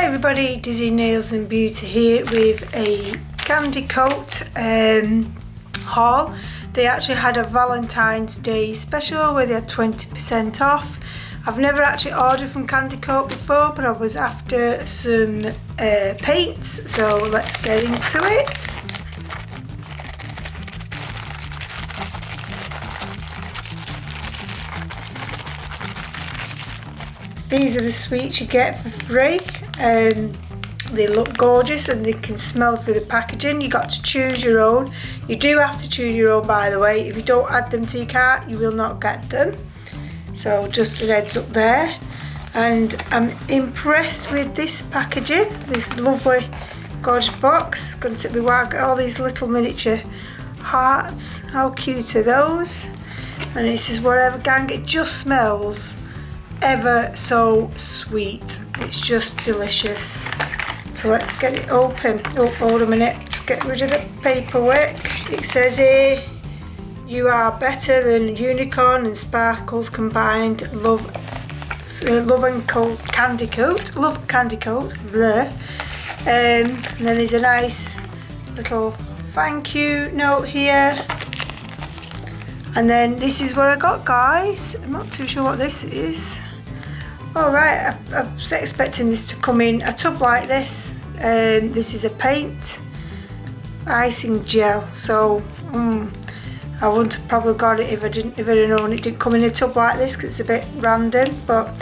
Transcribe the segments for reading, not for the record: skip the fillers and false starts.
everybody, Dizzy Nails and Beauty here with a Candy Coat haul. They actually had a Valentine's Day special where they had 20% off. I've never actually ordered from Candy Coat before, but I was after some paints, so let's get into it. These are the sweets you get for free. They look gorgeous and they can smell through the packaging. You got to choose your own. You do have to choose your own, by the way. If you don't add them to your cart, you will not get them. So just a heads up there. And I'm impressed with this packaging. This lovely, gorgeous box. Going to take me a while. Got all these little miniature hearts. How cute are those? And this is whatever gang. It just smells ever so sweet. It's just delicious. So let's get it open. Oh, hold a minute, just get rid of the paperwork. It says here, you are better than unicorn and sparkles combined. Love and Candy Coat. Love Candy Coat. Bleh. And then there's a nice little thank you note here. And then this is what I got, guys. I'm not too sure what this is. Alright, I was expecting this to come in a tub like this. This is a paint icing gel, so I wouldn't have probably got it if I'd known it didn't come in a tub like this, because it's a bit random. But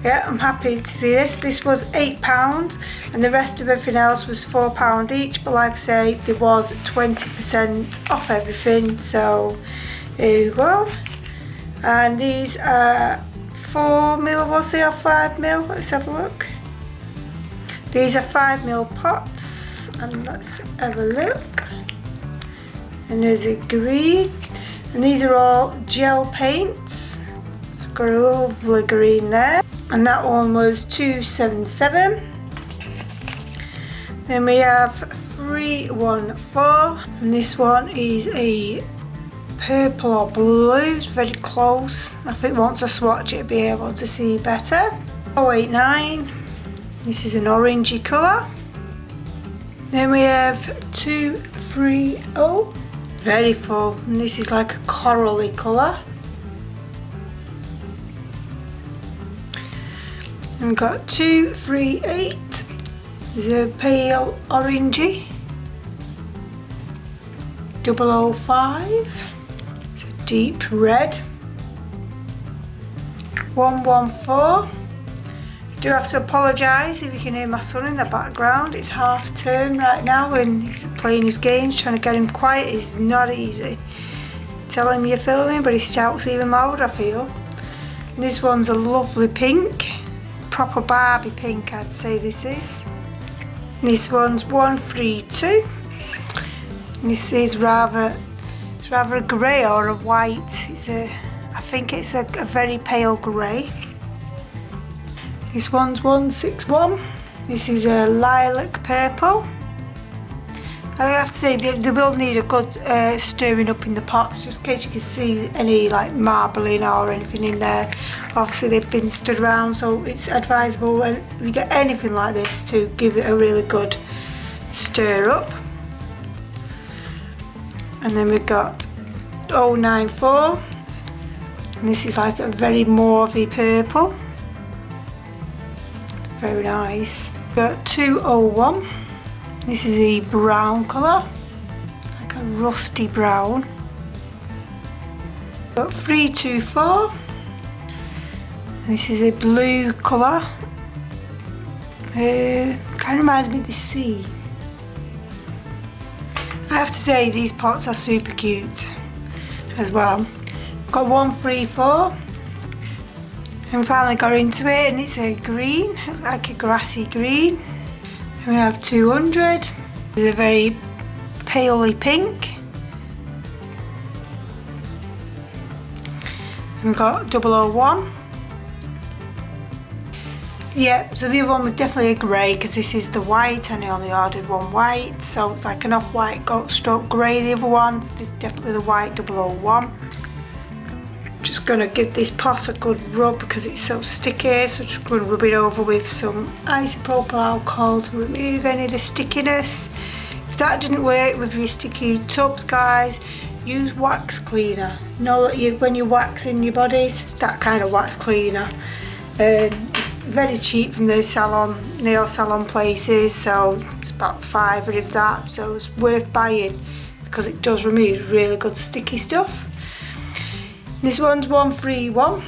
yeah, I'm happy to see this. This was £8 and the rest of everything else was £4 each, but like I say, there was 20% off everything, so there you go. And these are 4mm, was they, or 5mm? Let's have a look. These are 5mm pots, and let's have a look. And there's a green, and these are all gel paints. So we've got a lovely green there, and that one was £2.77. Then we have 314, and this one is a purple or blue. It's very close. I think once I swatch it, I'll be able to see better. 089. This is an orangey colour. Then we have 230. Very full. And this is like a corally colour. And we've got 238. There's a pale orangey. 005. It's a deep red. 114. I do have to apologise if you can hear my son in the background. It's half term right now and he's playing his games. Trying to get him quiet is not easy. Tell him you're filming, but he shouts even louder, I feel. And this one's a lovely pink. Proper Barbie pink, I'd say this is. And this one's 132. And this is rather a grey or a white. I think it's a very pale grey. This one's 161. This is a lilac purple. I have to say they will need a good stirring up in the pots, just in case you can see any like marbling or anything in there. Obviously they've been stirred around, so it's advisable when you get anything like this to give it a really good stir up. And then we've got 094, and this is like a very mauvey purple. Very nice. We've got 201. This is a brown colour, like a rusty brown. We've got 324. This is a blue colour. Kind of reminds me of the sea. I have to say these pots are super cute as well. Got 134. And finally got into it, and it's a green, like a grassy green. And we have 200. It's a very paley pink. And we've got 001. Yeah, so the other one was definitely a grey, because this is the white, and I only ordered one white, so it's like an off-white stroke grey. The other one is definitely the white 001. just going to give this pot a good rub because it's so sticky, so just going to rub it over with some isopropyl alcohol to remove any of the stickiness. If that didn't work with your sticky tubs, guys, use wax cleaner. Know that when you're waxing your bodies, that kind of wax cleaner. It's very cheap from the nail salon places, so it's about £5 of that, so it's worth buying because it does remove really good sticky stuff. This one's 131.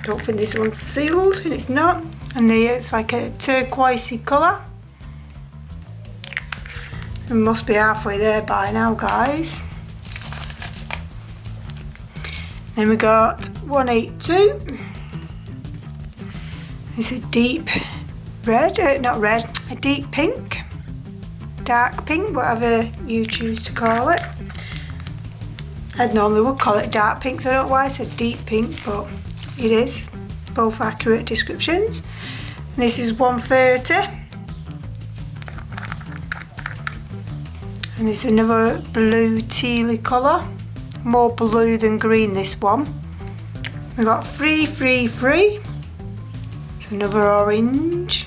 Don't think this one's sealed, and it's not. And it's like a turquoisey colour. We must be halfway there by now, guys. Then we got 182. It's a deep red, not red, a deep pink, dark pink, whatever you choose to call it. I normally would call it dark pink, so I don't know why I said deep pink, but it is. Both accurate descriptions. And this is 130. And it's another blue tealy colour. More blue than green, this one. We've got 333. It's another orange.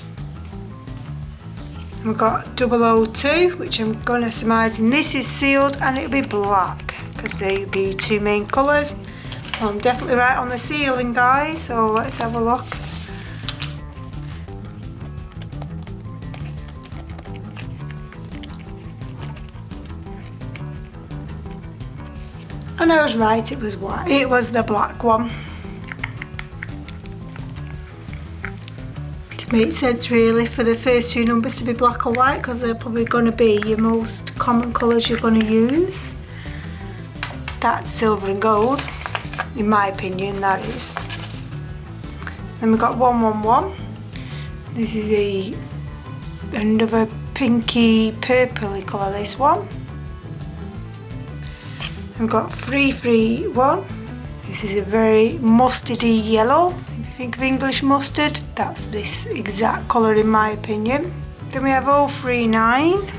And we've got 002, which I'm going to surmise, and this is sealed and it'll be black, because they would be two main colours. Well, I'm definitely right on the sealing, guys, so let's have a look. And I was right, it was white. It was the black one. It makes sense really for the first two numbers to be black or white, because they're probably going to be your most common colours you're going to use. That's silver and gold, in my opinion, that is. Then we've got 111. This is another pinky purpley colour, this one. We've got 331. This is a very mustardy yellow. If you think of English mustard, that's this exact colour in my opinion. Then we have 039.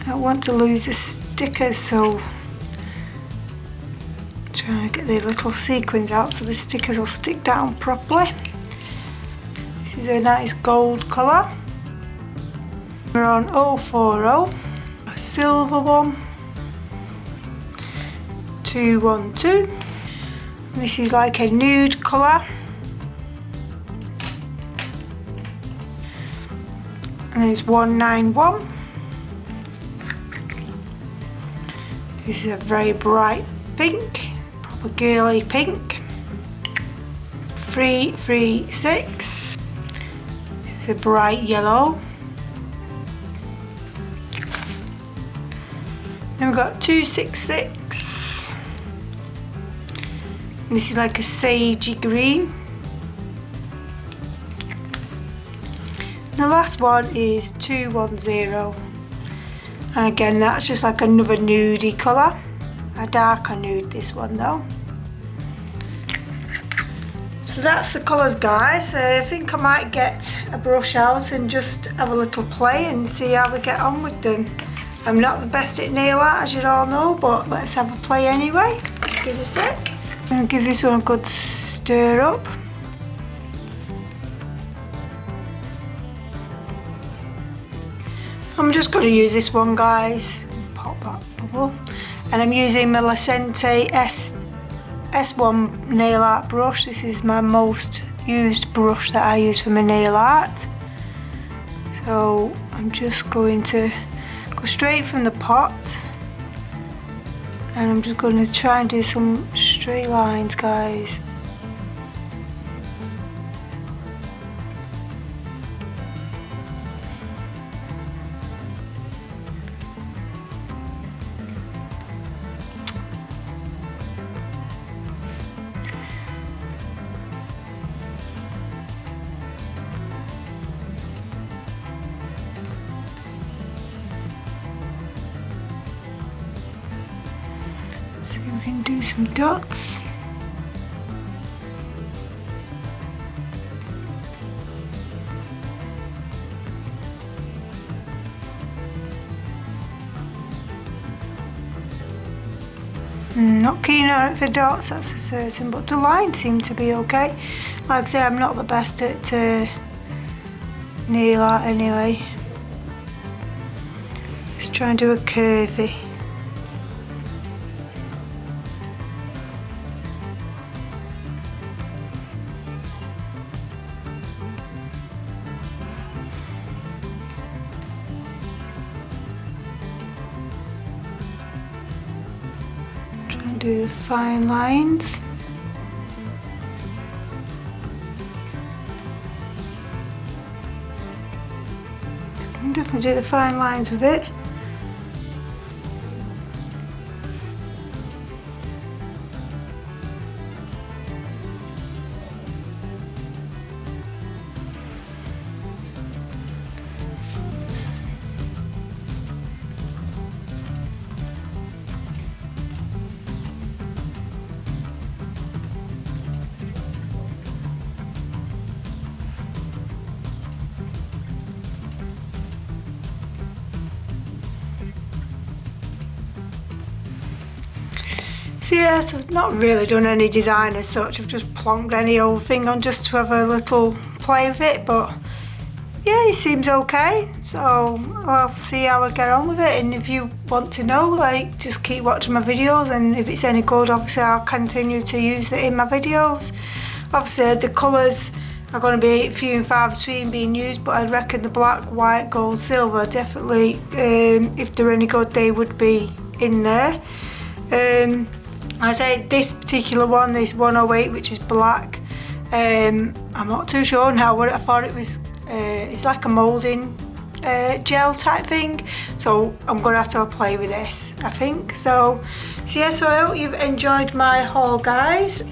I don't want to lose the stickers, so I'm trying to get the little sequins out so the stickers will stick down properly. This is a nice gold colour. We're on 040, a silver one, 212. This is like a nude colour. And it's 191. This is a very bright pink, proper girly pink. 336. This is a bright yellow. Then we've got 266. And this is like a sagey green. And the last one is 210. And again, that's just like another nudie colour. A darker nude, this one though. So that's the colours, guys. I think I might get a brush out and just have a little play and see how we get on with them. I'm not the best at nail art, as you all know, but let's have a play anyway. Just give it a sec. I'm going to give this one a good stir up. I'm just going to use this one, guys. Pop that bubble. And I'm using my Licente S1 nail art brush. This is my most used brush that I use for my nail art. So I'm just going to go straight from the pot, and I'm just going to try and do some straight lines, guys. So we can do some dots. Not keen on it for dots, that's a certain, but the lines seem to be okay. Like I say, I'm not the best at nail art anyway. Let's try and do a curvy. Do the fine lines. I can definitely do the fine lines with it. So yeah, so I've not really done any design as such, I've just plonked any old thing on just to have a little play with it, but yeah, it seems okay, so I'll see how I get on with it. And if you want to know, like, just keep watching my videos, and if it's any good, obviously I'll continue to use it in my videos. Obviously the colours are going to be few and far between being used, but I reckon the black, white, gold, silver definitely, if they're any good, they would be in there. I say this particular one, this 108, which is black, I'm not too sure now what I thought it was. It's like a moulding gel type thing, so I'm gonna have to play with this, I think. So yeah, so I hope you've enjoyed my haul, guys.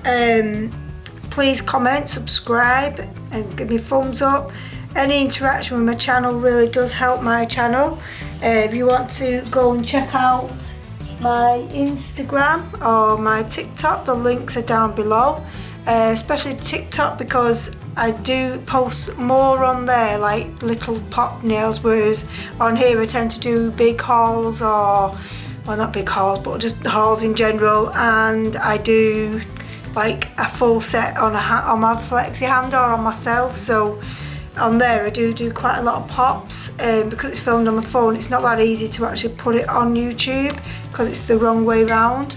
Please comment, subscribe, and give me a thumbs up. Any interaction with my channel really does help my channel. If you want to go and check out my Instagram or my TikTok, the links are down below, especially TikTok, because I do post more on there, like little pop nails, whereas on here I tend to do big hauls, or well, not big hauls, but just hauls in general, and I do like a full set on on my flexi hand or on myself. So on there I do quite a lot of pops, because it's filmed on the phone, it's not that easy to actually put it on YouTube because it's the wrong way round.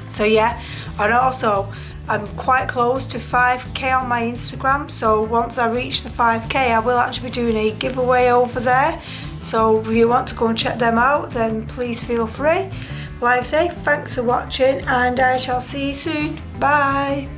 So yeah, and also I'm quite close to 5k on my Instagram, so once I reach the 5k I will actually be doing a giveaway over there, so if you want to go and check them out, then please feel free. Like I say, thanks for watching, and I shall see you soon. Bye.